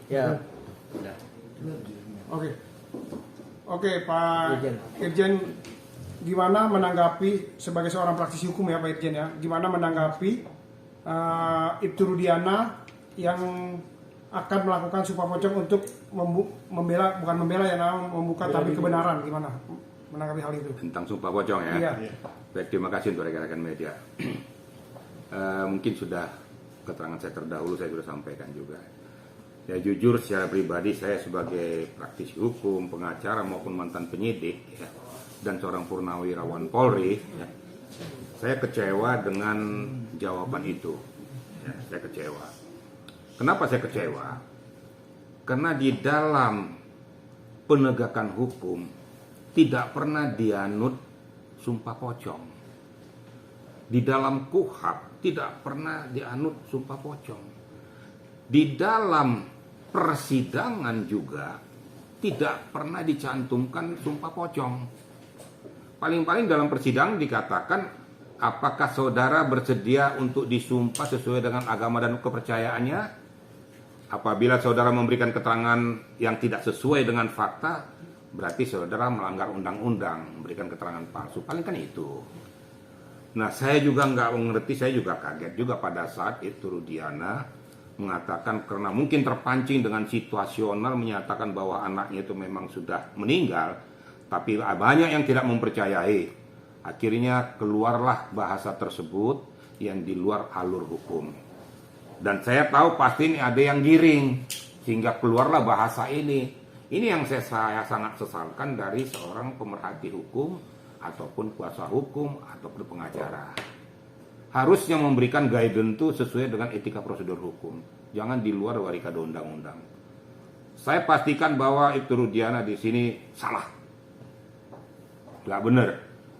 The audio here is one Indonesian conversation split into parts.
Ya. Oke. Oke, Pak Irjen, gimana menanggapi sebagai seorang praktisi hukum ya Pak Irjen ya, gimana menanggapi Ibtu Rudiana yang akan melakukan sumpah pocong untuk membela, bukan membela ya, membuka tabir kebenaran, gimana menanggapi hal itu? Tentang sumpah pocong ya. Iya. Baik, terima kasih untuk rekan-rekan media. Mungkin sudah keterangan saya terdahulu saya sudah sampaikan juga. Ya jujur secara pribadi saya sebagai praktisi hukum, pengacara maupun mantan penyidik ya, dan seorang purnawirawan Polri ya, saya kecewa dengan jawaban itu. Ya, saya kecewa. Kenapa saya kecewa? Karena di dalam penegakan hukum tidak pernah dianut sumpah pocong. Di dalam KUHP tidak pernah dianut sumpah pocong. Di dalam persidangan juga tidak pernah dicantumkan sumpah pocong. Paling-paling dalam persidangan dikatakan apakah saudara bersedia untuk disumpah sesuai dengan agama dan kepercayaannya. Apabila saudara memberikan keterangan yang tidak sesuai dengan fakta, berarti saudara melanggar undang-undang, memberikan keterangan palsu. Paling kan itu. Nah, saya juga nggak mengerti, saya juga kaget juga pada saat itu Rudiana mengatakan karena mungkin terpancing dengan situasional menyatakan bahwa anaknya itu memang sudah meninggal, tapi banyak yang tidak mempercayai. Akhirnya keluarlah bahasa tersebut yang di luar alur hukum. Dan saya tahu pasti ini ada yang giring sehingga keluarlah bahasa ini. Ini yang saya sangat sesalkan dari seorang pemerhati hukum ataupun kuasa hukum ataupun pengacara. Harusnya memberikan guidance itu sesuai dengan etika prosedur hukum. Jangan di luar dari kode undang-undang. Saya pastikan bahwa Ibtu Rudiana di sini salah. Gak benar.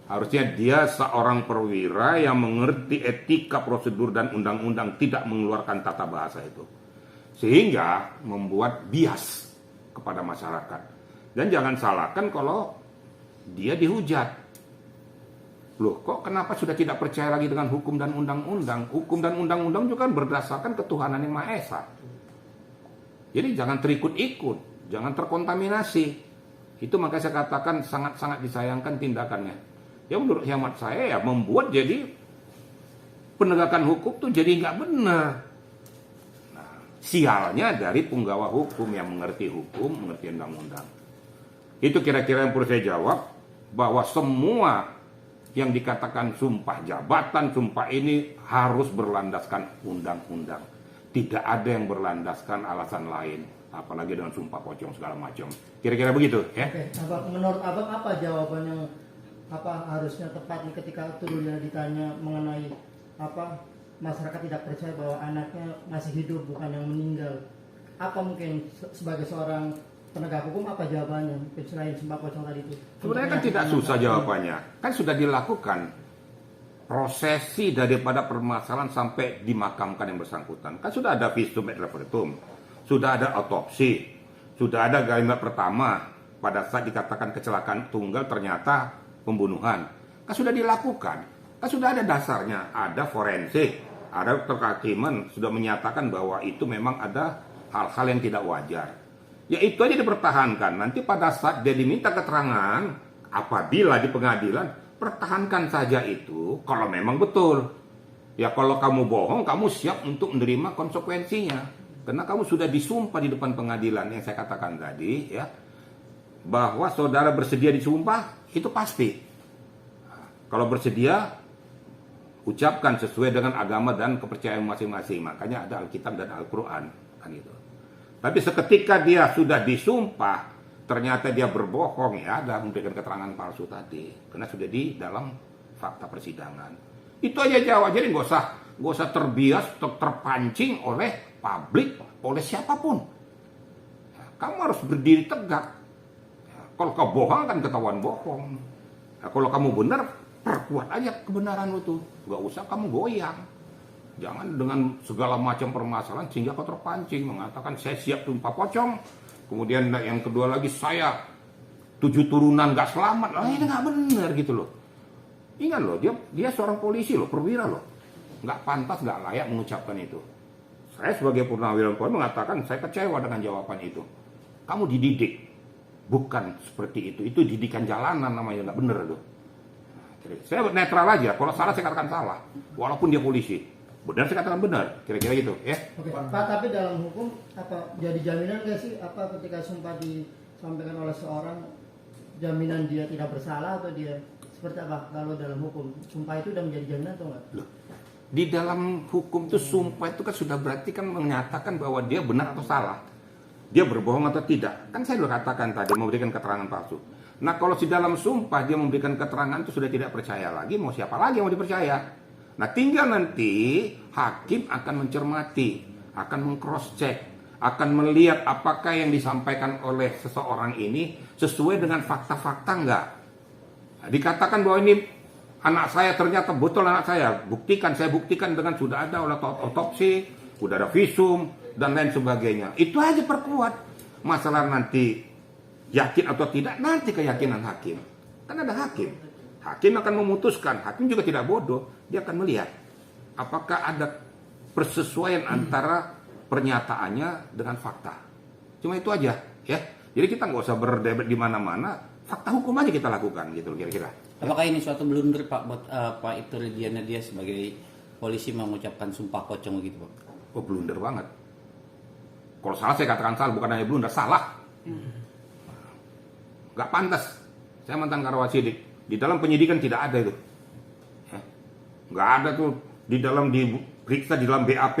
Harusnya dia seorang perwira yang mengerti etika prosedur dan undang-undang, tidak mengeluarkan tata bahasa itu. Sehingga membuat bias kepada masyarakat. Dan jangan salahkan kalau dia dihujat. Loh, kok kenapa sudah tidak percaya lagi dengan hukum dan undang-undang? Hukum dan undang-undang juga kan berdasarkan ketuhanan yang Maha Esa. Jadi jangan terikut-ikut, jangan terkontaminasi. Itu makanya saya katakan sangat-sangat disayangkan tindakannya. Ya menurut hemat saya ya membuat jadi penegakan hukum tuh jadi nggak benar. Nah, sialnya dari penggawa hukum yang mengerti hukum, mengerti undang-undang. Itu kira-kira yang perlu saya jawab, bahwa semua yang dikatakan sumpah jabatan, sumpah ini harus berlandaskan undang-undang. Tidak ada yang berlandaskan alasan lain, apalagi dengan sumpah pocong segala macam. Kira-kira begitu, ya. Oke, menurut Abang apa jawaban yang harusnya tepat nih ketika Rudiana ditanya mengenai masyarakat tidak percaya bahwa anaknya masih hidup bukan yang meninggal. Apa mungkin sebagai seorang penegak hukum apa jawabannya selain sumpah pocong tadi itu? Sebenarnya kan tidak susah jawabannya. Kan sudah dilakukan prosesi daripada permasalahan sampai dimakamkan yang bersangkutan. Kan sudah ada visum et repertum, sudah ada otopsi, sudah ada kalimat pertama pada saat dikatakan kecelakaan tunggal ternyata pembunuhan. Kan sudah dilakukan. Kan sudah ada dasarnya, ada forensik, ada kehakiman sudah menyatakan bahwa itu memang ada hal-hal yang tidak wajar. Ya itu aja dipertahankan. Nanti pada saat dia diminta keterangan, apabila di pengadilan, pertahankan saja itu kalau memang betul. Ya kalau kamu bohong, kamu siap untuk menerima konsekuensinya. Karena kamu sudah disumpah di depan pengadilan yang saya katakan tadi, ya, bahwa saudara bersedia disumpah, itu pasti. Kalau bersedia, ucapkan sesuai dengan agama dan kepercayaan masing-masing. Makanya ada Alkitab dan Al-Quran, kan itu. Tapi seketika dia sudah disumpah, ternyata dia berbohong, ya ada memberikan keterangan palsu tadi, karena sudah di dalam fakta persidangan. Itu aja jawab. Jadi nggak usah terbias, terpancing oleh publik, oleh siapapun. Ya, kamu harus berdiri tegak. Ya, kalau kau bohong kan ketahuan bohong. Ya, kalau kamu benar, perkuat aja kebenaran itu. Nggak usah kamu goyang. Jangan dengan segala macam permasalahan sehingga kau terpancing mengatakan saya siap sumpah pocong. Kemudian yang kedua lagi saya 7 turunan gak selamat. Lah ini gak benar gitu loh. Ingat loh, dia seorang polisi loh, perwira loh. Gak pantas, gak layak mengucapkan itu. Saya sebagai Purnawirawan Polri mengatakan saya kecewa dengan jawaban itu. Kamu dididik, bukan seperti itu. Itu didikan jalanan namanya, nggak bener tuh. Jadi, saya netral aja. Kalau salah saya katakan salah, walaupun dia polisi. Benar saya katakan benar, kira-kira gitu, ya. Oke, Pak, tapi dalam hukum apa jadi jaminan nggak sih apa ketika sumpah disampaikan oleh seorang, jaminan dia tidak bersalah atau dia seperti apa kalau dalam hukum sumpah itu udah menjadi jaminan atau enggak? Loh, di dalam hukum itu sumpah itu kan sudah berarti kan menyatakan bahwa dia benar atau salah. Dia berbohong atau tidak. Kan saya sudah katakan tadi memberikan keterangan palsu. Nah kalau di dalam sumpah dia memberikan keterangan itu sudah tidak percaya lagi, mau siapa lagi yang mau dipercaya? Nah tinggal nanti hakim akan mencermati, akan meng-cross check, akan melihat apakah yang disampaikan oleh seseorang ini sesuai dengan fakta-fakta enggak. Nah, dikatakan bahwa ini anak saya ternyata betul anak saya, saya buktikan dengan sudah ada oleh otopsi, sudah ada visum dan lain sebagainya. Itu aja perkuat. Masalah nanti yakin atau tidak nanti keyakinan hakim. Kan ada hakim. Hakim akan memutuskan. Hakim juga tidak bodoh, dia akan melihat apakah ada persesuaian antara pernyataannya dengan fakta. Cuma itu aja, ya. Jadi kita nggak usah berdebat di mana-mana. Fakta hukum aja kita lakukan gitu kira-kira. Apakah ini suatu blunder Pak buat Pak Iturudiana dia sebagai polisi mengucapkan sumpah pocong gitu Pak? Oh blunder banget. Kalau salah saya katakan salah, bukan hanya blunder, salah. Gak pantas. Saya mantan Karawasidik. Di dalam penyidikan tidak ada itu. Ya. Gak ada tuh di dalam diperiksa di dalam BAP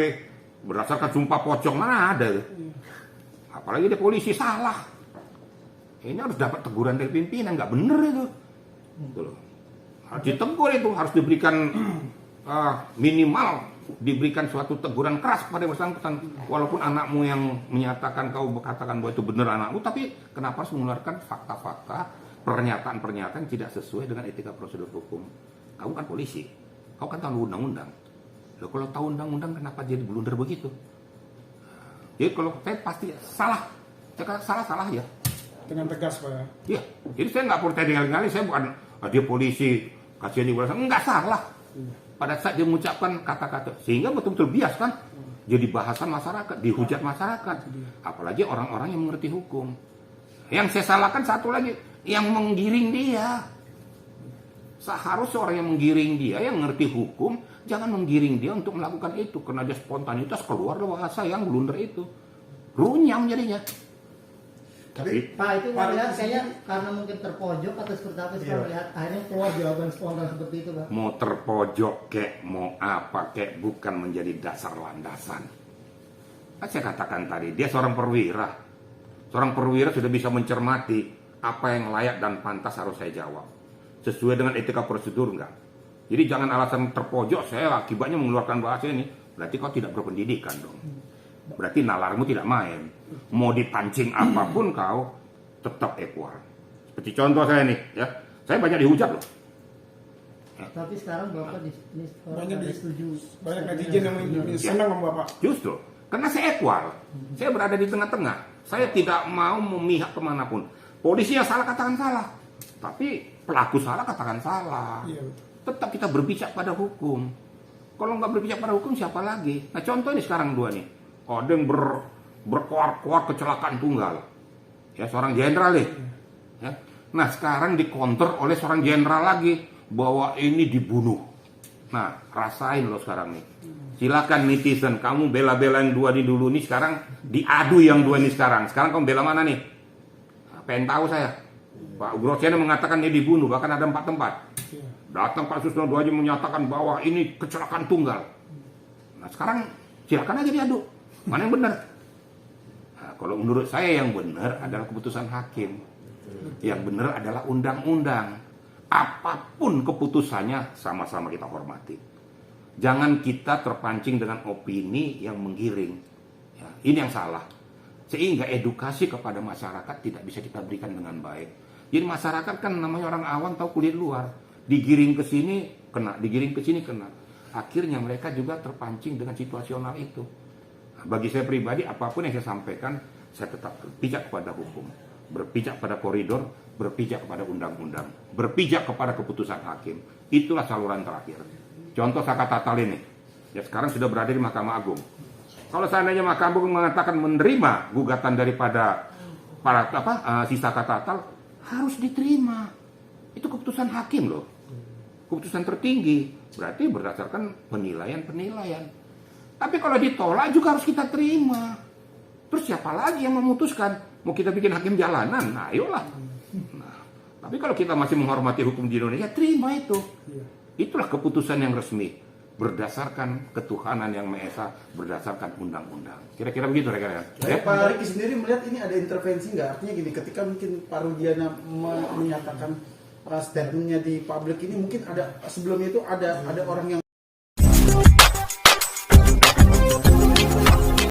berdasarkan sumpah pocong, mana ada itu. Apalagi dia polisi, salah. Ini harus dapat teguran dari pimpinan, nggak bener itu. Gitu loh. Harus ditegur itu, harus diberikan minimal diberikan suatu teguran keras pada bersangkutan. Walaupun anakmu yang menyatakan kau berkatakan bahwa itu benar anakmu, tapi kenapa harus mengeluarkan fakta-fakta, pernyataan-pernyataan yang tidak sesuai dengan etika prosedur hukum? Kamu kan polisi, kau kan tahu undang-undang. Loh, kalau tahu undang-undang kenapa jadi blunder begitu? Jadi kalau saya pasti salah, saya kata salah aja. Dengan tegas Pak ya. Iya, jadi saya nggak perlu tinggal-tinggalin, saya bukan dia polisi, kasihan juga, nggak salah. Pada saat dia mengucapkan kata-kata, sehingga betul-betul bias kan, jadi bahasan masyarakat, dihujat masyarakat, apalagi orang-orang yang mengerti hukum. Yang saya salahkan satu lagi, yang menggiring dia. Seharusnya orang yang menggiring dia, yang mengerti hukum, jangan menggiring dia untuk melakukan itu, karena dia spontanitas keluar bahasa yang blunder itu, runyam jadinya. Tapi Pak itu melihat kayaknya karena mungkin terpojok atau seperti apa sih melihat akhirnya keluar jawaban spontan seperti itu Pak. Mau terpojok kek, mau apa kek, bukan menjadi dasar landasan. Kan saya katakan tadi, dia seorang perwira. Seorang perwira sudah bisa mencermati apa yang layak dan pantas harus saya jawab. Sesuai dengan etika prosedur enggak. Jadi jangan alasan terpojok, saya akibatnya mengeluarkan bahasa ini. Berarti kau tidak berpendidikan dong. Berarti nalarmu tidak main. Mau dipancing apapun kau tetap equal. Seperti contoh saya nih, ya. Saya banyak dihujat loh. Tapi sekarang Bapak ini banyak setuju. banyak netizen yang senang sama Bapak. Justru karena saya equal. Saya berada di tengah-tengah. Saya tidak mau memihak kemanapun. Polisi yang salah katakan salah. Tapi pelaku salah katakan salah. Iya. Tetap kita berpijak pada hukum. Kalau nggak berpijak pada hukum siapa lagi? Nah contoh ini sekarang dua nih. Ada yang berkoar-koar kecelakaan tunggal. Ya seorang jenderal nih. Ya. Nah sekarang dikonter oleh seorang jenderal lagi bahwa ini dibunuh. Nah rasain lo sekarang nih. Silakan netizen, kamu bela-bela yang dua ini dulu nih, sekarang diadu yang dua ini sekarang. Sekarang kamu bela mana nih? Pengen tahu saya. Pak Grosjana mengatakan dia dibunuh, bahkan ada 4 tempat. Datang Pak Susno Duaji menyatakan bahwa ini kecelakaan tunggal. Nah sekarang silakan aja diadu. Mana yang benar? Nah, kalau menurut saya yang benar adalah keputusan hakim. Yang benar adalah undang-undang. Apapun keputusannya sama-sama kita hormati. Jangan kita terpancing dengan opini yang menggiring. Ya, ini yang salah. Sehingga edukasi kepada masyarakat tidak bisa kita berikan dengan baik. Jadi masyarakat kan namanya orang awam tahu kulit luar. Digiring ke sini kena, digiring ke sini kena. Akhirnya mereka juga terpancing dengan situasional itu. Nah, bagi saya pribadi apapun yang saya sampaikan, saya tetap berpijak kepada hukum, berpijak pada koridor, berpijak kepada undang-undang, berpijak kepada keputusan hakim. Itulah saluran terakhir. Contoh saya kata Tatal ini, ya sekarang sudah berada di Mahkamah Agung. Kalau seandainya Mahkamah Agung mengatakan menerima gugatan daripada para sisa katatal, harus diterima. Itu keputusan hakim loh. Keputusan tertinggi. Berarti berdasarkan penilaian-penilaian. Tapi kalau ditolak juga harus kita terima. Terus siapa lagi yang memutuskan? Mau kita bikin hakim jalanan? Nah, ayolah. Nah, tapi kalau kita masih menghormati hukum di Indonesia, terima itu. Itulah keputusan yang resmi, berdasarkan ketuhanan yang Maha Esa, berdasarkan undang-undang. Kira-kira begitu, rekan-rekan. Ya, Pak Riki sendiri melihat ini ada intervensi nggak? Artinya gini, ketika mungkin Pak Rudiana menyatakan statementnya di publik ini, mungkin ada sebelumnya itu ada orang yang